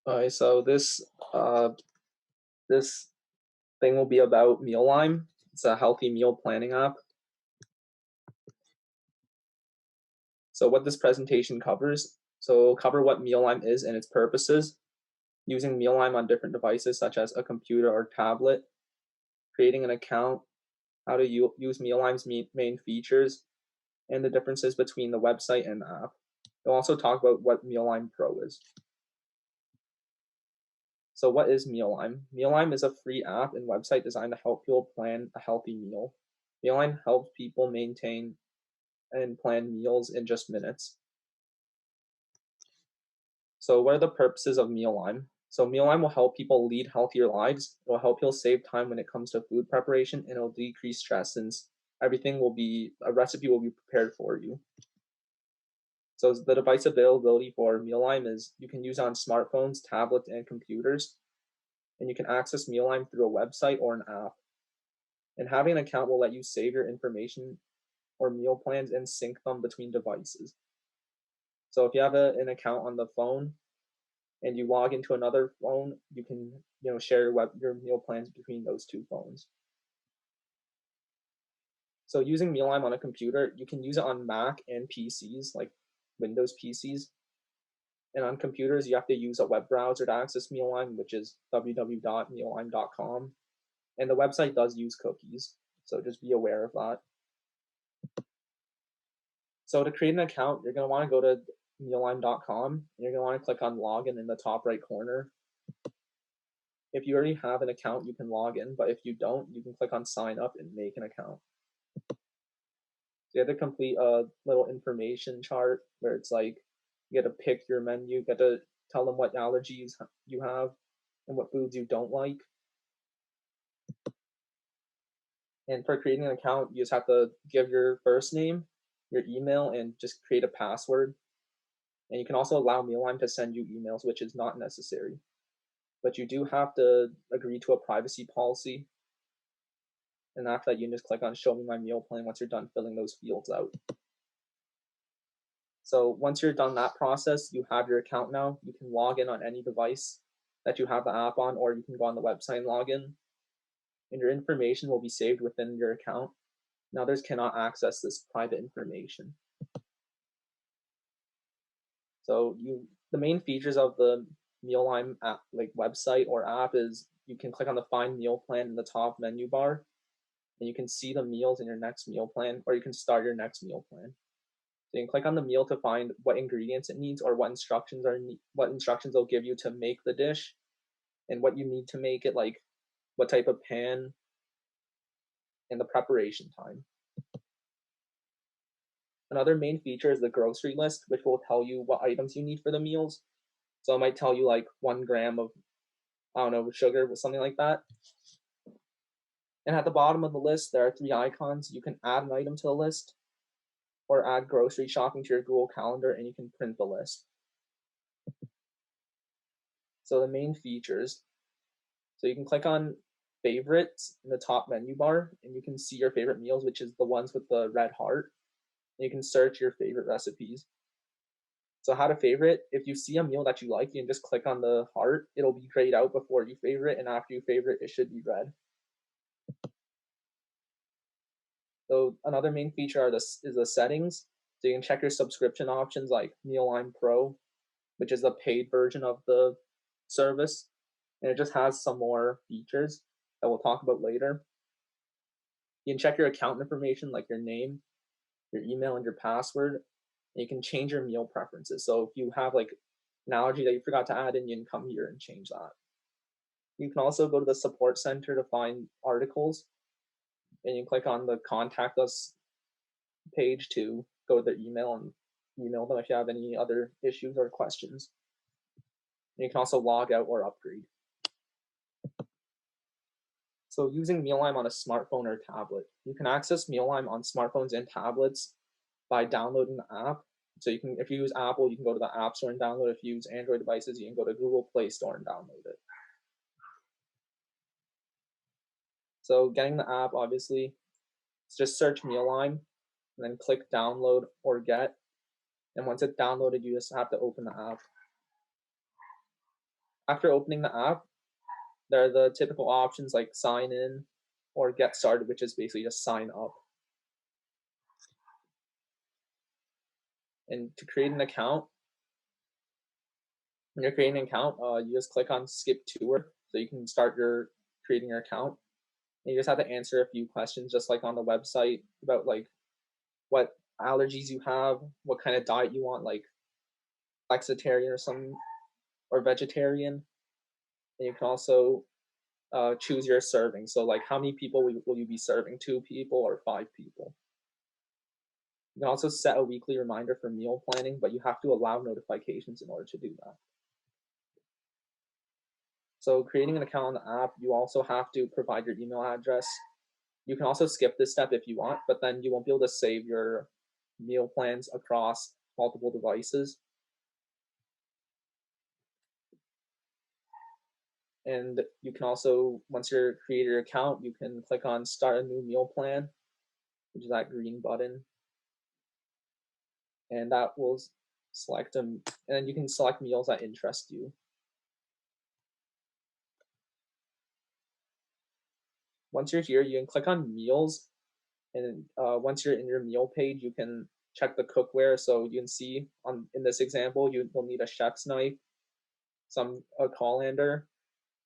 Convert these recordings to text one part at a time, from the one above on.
Alright, so this thing will be about Mealime. It's a healthy meal planning app. So what this presentation covers, so it'll cover what Mealime is and its purposes, using Mealime on different devices such as a computer or tablet, creating an account, how to use Mealime's main features, and the differences between the website and the app. It'll also talk about what Mealime Pro is. So what is Mealime? Mealime is a free app and website designed to help people plan a healthy meal. Mealime helps people maintain and plan meals in just minutes. So what are the purposes of Mealime? So Mealime will help people lead healthier lives. It will help people save time when it comes to food preparation, and it will decrease stress since a recipe will be prepared for you. So the device availability for Mealime is you can use it on smartphones, tablets, and computers. And you can access Mealime through a website or an app. And having an account will let you save your information or meal plans and sync them between devices. So if you have an account on the phone and you log into another phone, you can share your meal plans between those two phones. So using Mealime on a computer, you can use it on Mac and PCs, like Windows PCs. And on computers, you have to use a web browser to access Mealime, which is www.mealime.com. And the website does use cookies, so just be aware of that. So to create an account, you're going to want to go to mealime.com, and you're going to want to click on login in the top right corner. If you already have an account, you can log in, but if you don't, you can click on sign up and make an account. So you have to complete a little information chart where it's like you get to pick your menu, you get to tell them what allergies you have and what foods you don't like. And for creating an account, you just have to give your first name, your email, and just create a password. And you can also allow Mealime to send you emails, which is not necessary. But you do have to agree to a privacy policy. And after that, you can just click on Show Me My Meal Plan once you're done filling those fields out. So once you're done that process, you have your account now. You can log in on any device that you have the app on, or you can go on the website and log in. And your information will be saved within your account. And others cannot access this private information. So the main features of the Mealime app, like website or app, is you can click on the Find Meal Plan in the top menu bar, and you can see the meals in your next meal plan, or you can start your next meal plan. So you can click on the meal to find what ingredients it needs, or what instructions they'll give you to make the dish, and what you need to make it, like what type of pan, and the preparation time. Another main feature is the grocery list, which will tell you what items you need for the meals. So it might tell you like 1 gram of, sugar or something like that. And at the bottom of the list, there are 3 icons. You can add an item to the list, or add grocery shopping to your Google Calendar, and you can print the list. So the main features. So you can click on favorites in the top menu bar, and you can see your favorite meals, which is the ones with the red heart. And you can search your favorite recipes. So how to favorite, if you see a meal that you like, you can just click on the heart. It'll be grayed out before you favorite, and after you favorite, it should be red. So another main feature is the settings. So you can check your subscription options like Mealime Pro, which is the paid version of the service. And it just has some more features that we'll talk about later. You can check your account information like your name, your email, and your password. And you can change your meal preferences. So if you have like an allergy that you forgot to add in, you can come here and change that. You can also go to the support center to find articles, and you can click on the contact us page to go to their email and email them if you have any other issues or questions. And you can also log out or upgrade. So using Mealime on a smartphone or tablet, you can access Mealime on smartphones and tablets by downloading the app. So you can, if you use Apple, you can go to the App Store and download it. If you use Android devices, you can go to Google Play Store and download it. So getting the app, obviously, just search Mealime and then click download or get. And once it's downloaded, you just have to open the app. After opening the app, there are the typical options like sign in or get started, which is basically just sign up. And to create an account, when you're creating an account, you just click on skip tour so you can start your creating your account. And you just have to answer a few questions, just like on the website, about like what allergies you have, what kind of diet you want, like flexitarian or some or vegetarian. And you can also choose your serving. So like how many people will you be serving? 2 people or 5 people? You can also set a weekly reminder for meal planning, but you have to allow notifications in order to do that. So creating an account on the app, you also have to provide your email address. You can also skip this step if you want, but then you won't be able to save your meal plans across multiple devices. And you can also, once you're created your account, you can click on start a new meal plan, which is that green button. And that will select them, and you can select meals that interest you. Once you're here, you can click on meals, and once you're in your meal page, you can check the cookware. So you can see on in this example, you'll need a chef's knife, a colander,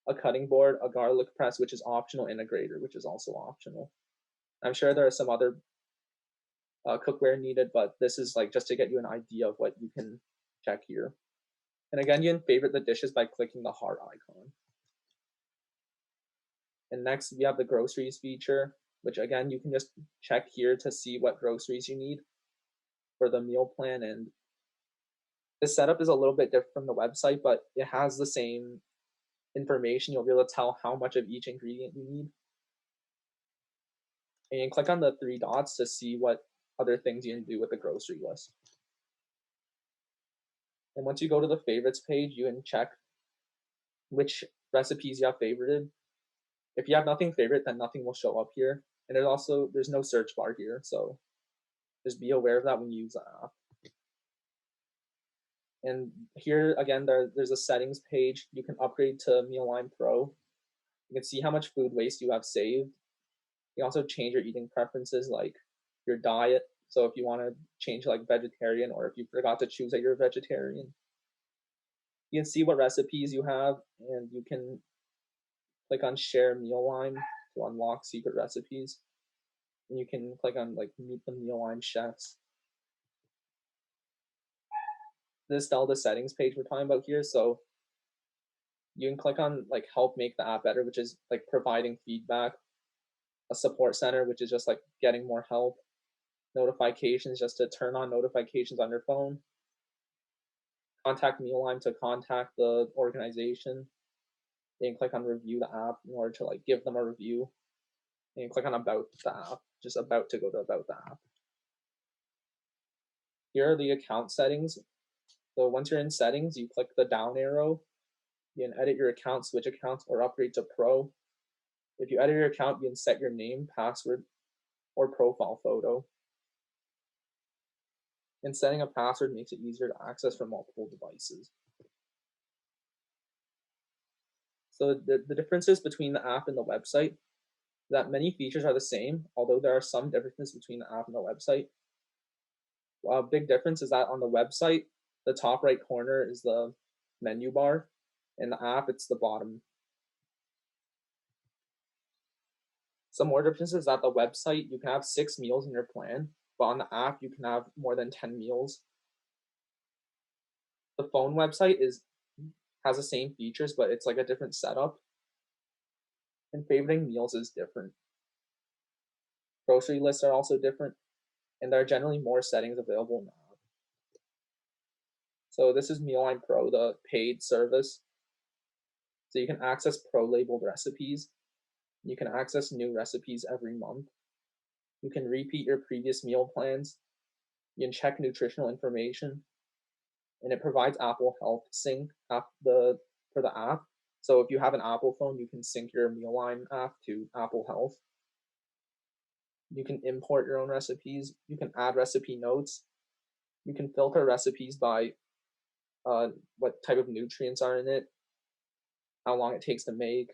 a cutting board, a garlic press, which is optional, and a grater, which is also optional. I'm sure there are some other cookware needed, but this is like just to get you an idea of what you can check here. And again, you can favorite the dishes by clicking the heart icon. And next we have the groceries feature, which again, you can just check here to see what groceries you need for the meal plan. And this setup is a little bit different from the website, but it has the same information. You'll be able to tell how much of each ingredient you need. And you can click on the 3 dots to see what other things you can do with the grocery list. And once you go to the favorites page, you can check which recipes you have favorited. If you have nothing favorite, then nothing will show up here. And there's no search bar here, so just be aware of that when you use the app. And here again, there's a settings page. You can upgrade to Mealime Pro. You can see how much food waste you have saved. You can also change your eating preferences, like your diet. So if you want to change like vegetarian, or if you forgot to choose that you're a vegetarian, you can see what recipes you have, and you can click on Share Mealime to unlock secret recipes. And you can click on like Meet the Mealime Chefs. This is all the settings page we're talking about here. So you can click on like Help Make the App Better, which is like providing feedback. A support center, which is just like getting more help. Notifications, just to turn on notifications on your phone. Contact Mealime to contact the organization. You can click on Review the app in order to like give them a review. And you can click on About the app, just about to go to About the app. Here are the account settings. So once you're in settings, you click the down arrow. You can edit your account, switch accounts, or upgrade to Pro. If you edit your account, you can set your name, password, or profile photo. And setting a password makes it easier to access from multiple devices. So the differences between the app and the website, that many features are the same, although there are some differences between the app and the website. A big difference is that on the website, the top right corner is the menu bar. In the app, it's the bottom. Some more differences is that the website, you can have 6 meals in your plan, but on the app, you can have more than 10 meals. The phone website has the same features, but it's like a different setup. And favoriting meals is different. Grocery lists are also different, and there are generally more settings available now. So this is Mealime Pro, the paid service. So you can access pro labeled recipes. You can access new recipes every month. You can repeat your previous meal plans. You can check nutritional information. And it provides Apple Health Sync for the app. So if you have an Apple phone, you can sync your Mealime app to Apple Health. You can import your own recipes. You can add recipe notes. You can filter recipes by what type of nutrients are in it. how long it takes to make.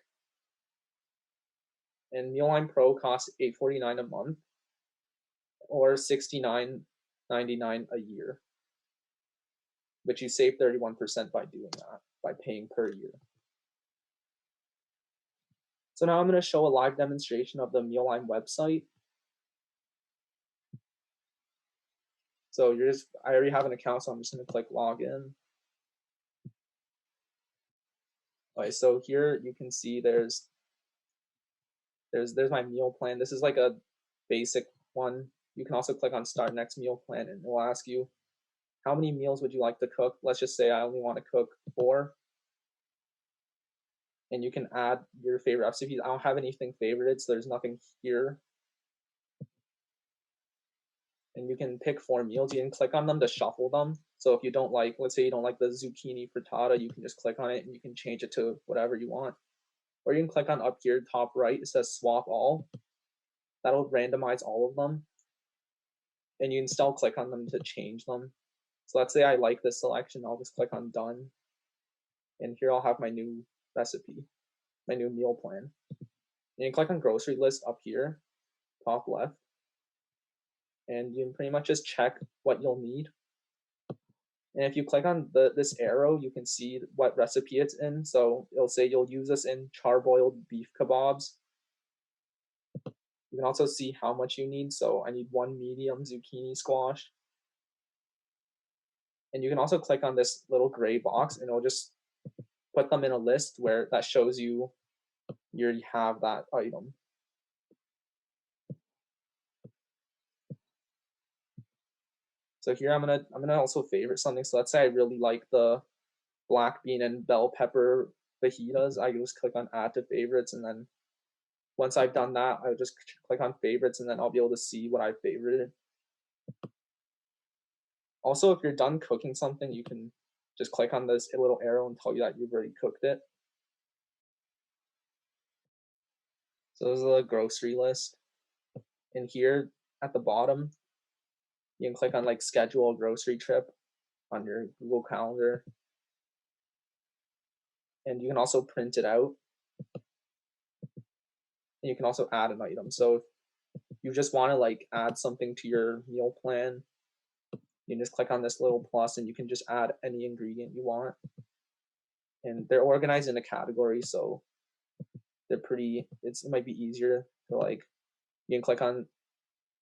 And Mealime Pro costs $8.49 a month or $69.99 a year, which you save 31% by doing that, by paying per year. So now I'm going to show a live demonstration of the Mealime website. So I already have an account, so I'm just going to click login. Okay, so here you can see there's my meal plan. This is like a basic one. You can also click on start next meal plan and it will ask you how many meals would you like to cook. Let's just say I only want to cook 4. And you can add your favorite recipes. I don't have anything favorited, so there's nothing here. And you can pick 4 meals. You can click on them to shuffle them. So if you don't like, let's say you don't like the zucchini frittata, you can just click on it and you can change it to whatever you want. Or you can click on up here, top right, it says swap all. That'll randomize all of them. And you can still click on them to change them. So let's say I like this selection, I'll just click on done. And here I'll have my new recipe, my new meal plan. And you can click on grocery list up here, top left. And you can pretty much just check what you'll need. And if you click on this arrow, you can see what recipe it's in. So it'll say you'll use this in charboiled beef kebabs. You can also see how much you need. So I need 1 medium zucchini squash. And you can also click on this little gray box and it'll just put them in a list where that shows you you already have that item. So here I'm gonna also favorite something. So let's say I really like the black bean and bell pepper fajitas. I just click on add to favorites, and then once I've done that, I'll just click on favorites, and then I'll be able to see what I've favorited. Also, if you're done cooking something, you can just click on this little arrow and tell you that you've already cooked it. So this is a grocery list. And here at the bottom, you can click on like schedule a grocery trip on your Google Calendar. And you can also print it out. And you can also add an item. So if you just want to like add something to your meal plan, you can just click on this little plus and you can just add any ingredient you want. And they're organized in a category, so they're pretty, it might be easier to like, you can click on,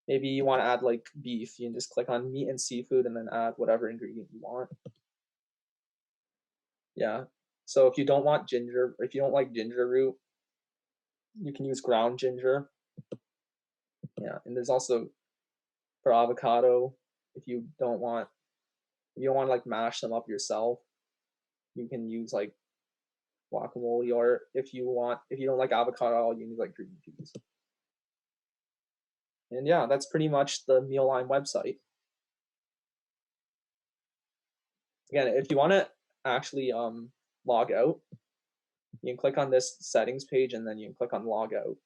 maybe you want to add like beef, you can just click on meat and seafood and then add whatever ingredient you want. Yeah. So if you don't want ginger, if you don't like ginger root, you can use ground ginger. Yeah. And there's also for avocado, if you don't want to like mash them up yourself, you can use like guacamole, or if you don't like avocado, you can use like green peas. And yeah, that's pretty much the Mealime website. Again, if you want to actually log out, you can click on this settings page and then you can click on log out.